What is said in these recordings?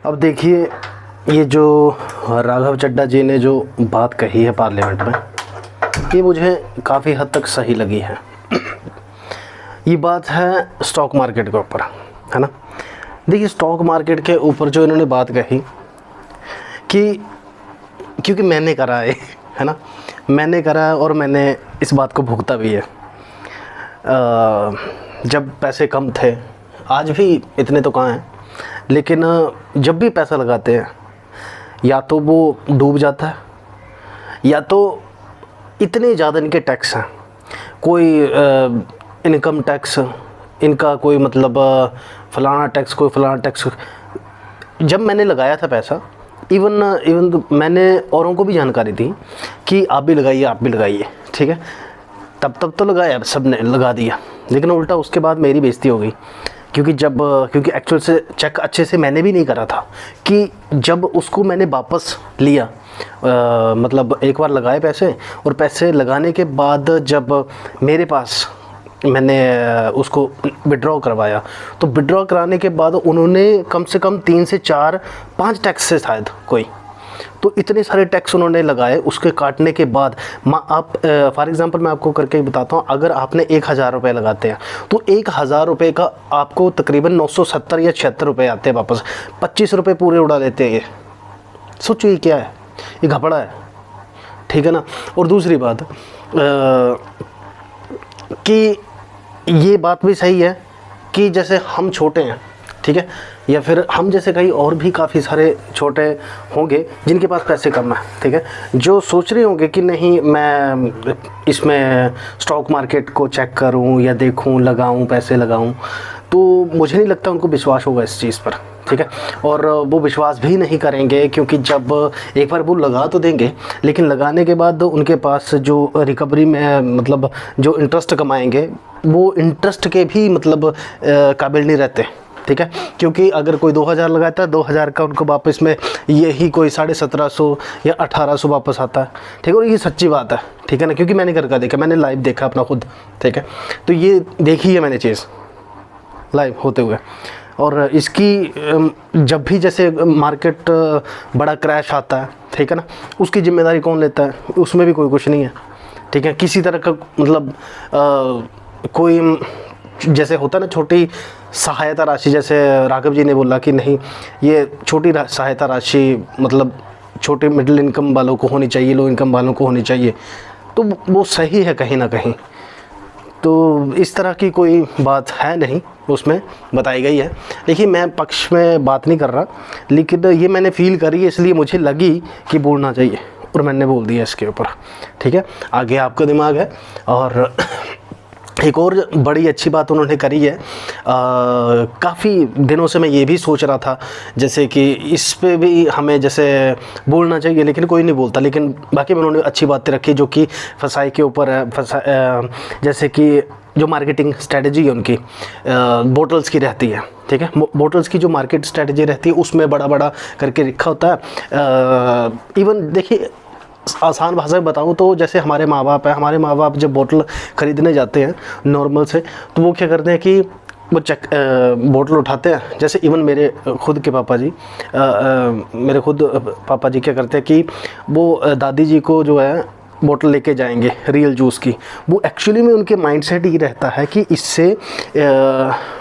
अब देखिए, ये जो राघव चड्ढा जी ने जो बात कही है पार्लियामेंट में, ये मुझे काफ़ी हद तक सही लगी है। ये बात है स्टॉक मार्केट के ऊपर, है ना। देखिए, स्टॉक मार्केट के ऊपर जो इन्होंने बात कही कि क्योंकि मैंने करा है ना, मैंने करा और मैंने इस बात को भुगता भी है। जब पैसे कम थे, आज भी इतने तो कहाँ हैं, लेकिन जब भी पैसा लगाते हैं या तो वो डूब जाता है या तो इतने ज़्यादा इनके टैक्स हैं, कोई इनकम टैक्स इनका, कोई मतलब फ़लाना टैक्स, कोई फ़लाना टैक्स। जब मैंने लगाया था पैसा, इवन तो मैंने औरों को भी जानकारी दी कि आप भी लगाइए, आप भी लगाइए, ठीक है। तब तो लगाया, सब ने लगा दिया, लेकिन उल्टा उसके बाद मेरी बेइज्जती हो गई। क्योंकि एक्चुअल से चेक अच्छे से मैंने भी नहीं करा था कि जब उसको मैंने वापस लिया, मतलब एक बार लगाए पैसे, और पैसे लगाने के बाद जब मेरे पास मैंने उसको विड्रॉ करवाया, तो विड्रॉ कराने के बाद उन्होंने कम से कम 3 से 4 5 टैक्स से शायद कोई, तो इतने सारे टैक्स उन्होंने लगाए। उसके काटने के बाद आप फॉर एग्ज़ाम्पल मैं आपको करके बताता हूँ, अगर आपने 1000 रुपये लगाते हैं तो 1000 रुपये का आपको तकरीबन 970 या 76 रुपये आते हैं वापस। 25 रुपये पूरे उड़ा देते हैं ये। सोचो ये क्या है, ये घपड़ा है, ठीक है ना। और दूसरी बात कि ये बात भी सही है कि जैसे हम छोटे हैं, ठीक है, या फिर हम जैसे कई और भी काफ़ी सारे छोटे होंगे जिनके पास पैसे कम है, ठीक है, जो सोच रहे होंगे कि नहीं मैं इसमें स्टॉक मार्केट को चेक करूं या देखूं, लगाऊं, पैसे लगाऊं, तो मुझे नहीं लगता उनको विश्वास होगा इस चीज़ पर, ठीक है। और वो विश्वास भी नहीं करेंगे, क्योंकि जब एक बार वो लगा तो देंगे, लेकिन लगाने के बाद उनके पास जो रिकवरी में मतलब जो इंटरेस्ट कमाएंगे, वो इंटरेस्ट के भी मतलब काबिल नहीं रहते, ठीक है। क्योंकि अगर कोई 2000 लगाता है, 2000 का उनको वापस में यही कोई 1750 या 1800 वापस आता है, ठीक है। और ये सच्ची बात है, ठीक है ना, क्योंकि मैंने करके देखा, मैंने लाइव देखा अपना खुद, ठीक है। तो ये देखी है मैंने चीज़ लाइव होते हुए। और इसकी जब भी जैसे मार्केट बड़ा क्रैश आता है, ठीक है ना, उसकी ज़िम्मेदारी कौन लेता है? उसमें भी कोई कुछ नहीं है, ठीक है। किसी तरह का मतलब कोई जैसे होता है ना छोटी सहायता राशि, जैसे राघव जी ने बोला कि नहीं ये छोटी सहायता राशि मतलब छोटे मिडिल इनकम वालों को होनी चाहिए, लो इनकम वालों को होनी चाहिए, तो वो सही है कहीं ना कहीं। तो इस तरह की कोई बात है नहीं, उसमें बताई गई है। देखिए, मैं पक्ष में बात नहीं कर रहा, लेकिन ये मैंने फील करी है, इसलिए मुझे लगी कि बोलना चाहिए और मैंने बोल दिया इसके ऊपर, ठीक है। आगे आपका दिमाग है। और एक और बड़ी अच्छी बात उन्होंने करी है, काफ़ी दिनों से मैं ये भी सोच रहा था जैसे कि इस पे भी हमें जैसे बोलना चाहिए, लेकिन कोई नहीं बोलता, लेकिन बाकी में उन्होंने अच्छी बातें रखी जो कि फसाई के ऊपर है। जैसे कि जो मार्केटिंग स्ट्रेटजी है उनकी बोटल्स की रहती है, ठीक है। बोटल्स की जो मार्केट स्ट्रेटजी रहती है उसमें बड़ा बड़ा करके लिखा होता है। इवन देखिए, आसान भाषा में बताऊँ तो जैसे हमारे माँ बाप है, हमारे माँ बाप जब बोतल ख़रीदने जाते हैं नॉर्मल से, तो वो क्या करते हैं कि वो बोतल उठाते हैं। जैसे इवन मेरे खुद के पापा जी, मेरे खुद पापा जी क्या करते हैं कि वो दादी जी को जो है बोतल लेके जाएंगे रियल जूस की। वो एक्चुअली में उनके माइंडसेट ये रहता है कि इससे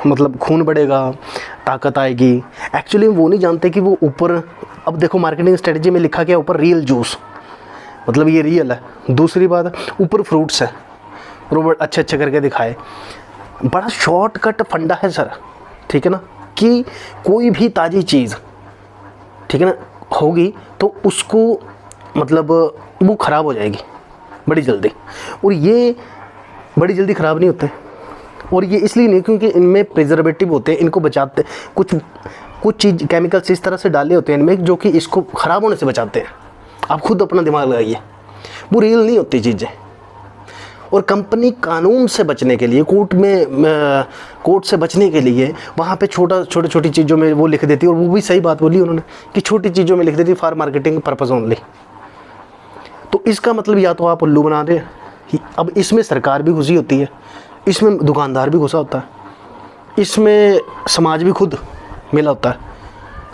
मतलब खून बढ़ेगा, ताकत आएगी। एक्चुअली वो नहीं जानते कि वो ऊपर, अब देखो मार्केटिंग स्ट्रेटजी में लिखा गया ऊपर रियल जूस, मतलब ये रियल है। दूसरी बात, ऊपर फ्रूट्स है, रोबोट अच्छे अच्छे करके दिखाए। बड़ा शॉर्टकट फंडा है सर, ठीक है ना, कि कोई भी ताज़ी चीज़, ठीक है ना, होगी तो उसको मतलब वो ख़राब हो जाएगी बड़ी जल्दी, और ये बड़ी जल्दी ख़राब नहीं होते। और ये इसलिए नहीं क्योंकि इनमें प्रिजर्वेटिव होते हैं, इनको बचाते, कुछ चीज़ केमिकल्स इस तरह से डाले होते हैं इनमें जो कि इसको ख़राब होने से बचाते हैं। आप खुद अपना दिमाग लगाइए, वो रियल नहीं होती चीज़ें। और कंपनी कानून से बचने के लिए, कोर्ट से बचने के लिए वहाँ पे छोटी चीज़ों में वो लिख देती है। और वो भी सही बात बोली उन्होंने कि छोटी चीज़ों में लिख देती फॉर मार्केटिंग पर्पज़ ओनली। तो इसका मतलब या तो आप उल्लू बना रहे हैं। अब इसमें सरकार भी घुसी होती है, इसमें दुकानदार भी घुसा होता है, इसमें समाज भी खुद मिला होता है।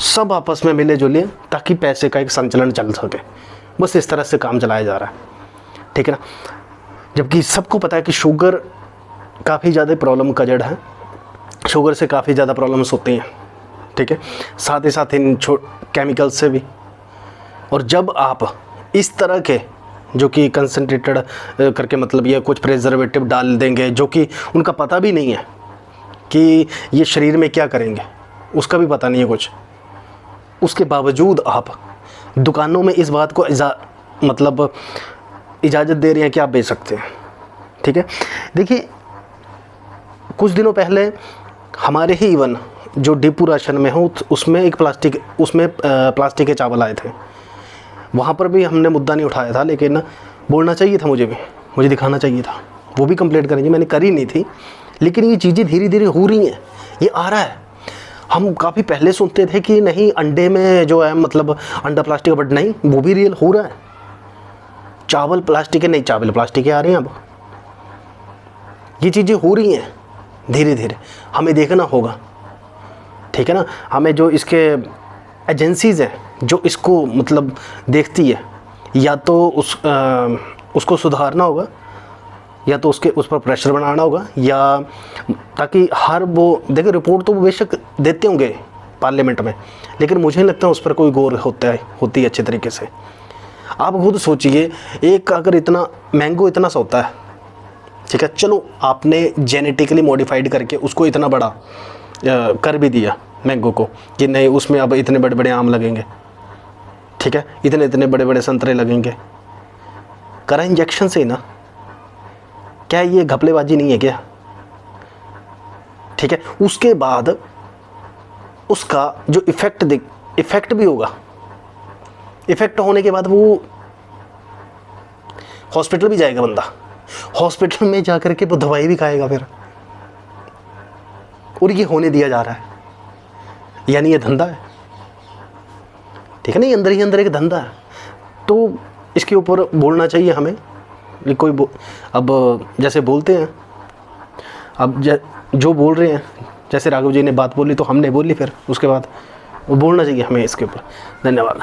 सब आपस में मिले जुले, ताकि पैसे का एक संचलन चल सके। बस इस तरह से काम चलाया जा रहा है, ठीक है ना। जबकि सबको पता है कि शुगर काफ़ी ज़्यादा प्रॉब्लम का जड़ है, शुगर से काफ़ी ज़्यादा प्रॉब्लम्स होती हैं, ठीक है, साथ ही साथ इन केमिकल्स से भी। और जब आप इस तरह के जो कि कंसनट्रेटेड करके, मतलब ये कुछ प्रिजर्वेटिव डाल देंगे जो कि उनका पता भी नहीं है कि ये शरीर में क्या करेंगे, उसका भी पता नहीं है कुछ, उसके बावजूद आप दुकानों में इस बात को मतलब इजाज़त दे रहे हैं कि आप बेच सकते हैं, ठीक है। देखिए कुछ दिनों पहले हमारे ही इवन जो डिपू राशन में हो, उसमें एक प्लास्टिक के चावल आए थे। वहाँ पर भी हमने मुद्दा नहीं उठाया था, लेकिन बोलना चाहिए था, मुझे दिखाना चाहिए था, वो भी कंप्लेंट करेंगे, मैंने करी नहीं थी। लेकिन ये चीज़ें धीरे धीरे हो रही हैं, ये आ रहा है। हम काफ़ी पहले सुनते थे कि नहीं अंडे में जो है मतलब अंडा प्लास्टिक, बट नहीं, वो भी रियल हो रहा है। चावल प्लास्टिक के, नहीं चावल प्लास्टिक के आ रहे हैं अब। ये चीज़ें हो रही हैं धीरे धीरे, हमें देखना होगा, ठीक है ना। हमें जो इसके एजेंसीज़ हैं जो इसको मतलब देखती है, या तो उसको सुधारना होगा, या तो उस पर प्रेशर बनाना होगा, या ताकि हर वो देखिए रिपोर्ट तो वो बेशक देते होंगे पार्लियामेंट में, लेकिन मुझे नहीं लगता उस पर कोई गौर होती है अच्छे तरीके से। आप खुद सोचिए, एक अगर इतना मैंगो इतना सा होता है, ठीक है, चलो आपने जेनेटिकली मॉडिफाइड करके उसको इतना बड़ा कर भी दिया मैंगो को कि नहीं उसमें अब इतने बड़े बड़े आम लगेंगे, ठीक है, इतने इतने बड़े बड़े संतरे लगेंगे, करा इंजेक्शन से ही ना। क्या ये घपलेबाजी नहीं है क्या, ठीक है। उसके बाद उसका जो इफ़ेक्ट भी होगा, इफ़ेक्ट होने के बाद वो हॉस्पिटल भी जाएगा बंदा, हॉस्पिटल में जाकर के वो दवाई भी खाएगा फिर, और ये होने दिया जा रहा है, यानी ये धंधा है, ठीक है ना, ये अंदर ही अंदर एक धंधा है। तो इसके ऊपर बोलना चाहिए हमें। कोई अब जैसे बोलते हैं, अब जो बोल रहे हैं, जैसे राघव जी ने बात बोली तो हमने बोली, फिर उसके बाद वो बोलना चाहिए हमें इसके ऊपर। धन्यवाद।